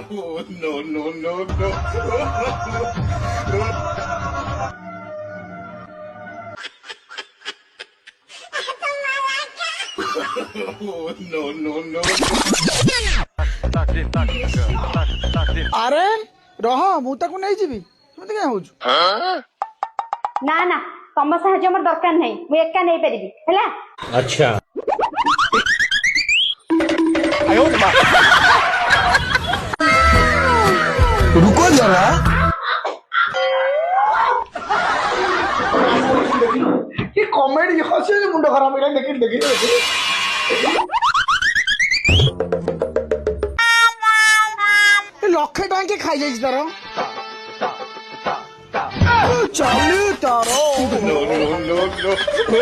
No, no, no, no. No, no, no. ଆରେ ରହ ମୁଁ ତାକୁ ନେଇଯିବି କେମିତି କାଇଁ ହଉଛୁ? ନା ନା ତମ ସାହାଯ୍ୟ ମୋର ଦରକାର ନାହିଁ, ମୁଁ ଏକା ନେଇପାରିବି ହେଲା। अच्छा रुको जरा ये कॉमेडी हसे मुंड खराब है देखिए देखिए देखिए लक्षे टଙ୍କା କିଏ ଖାଇଯାଇଛି ତାର ଚାଲୁ ତାର No, no, no, no.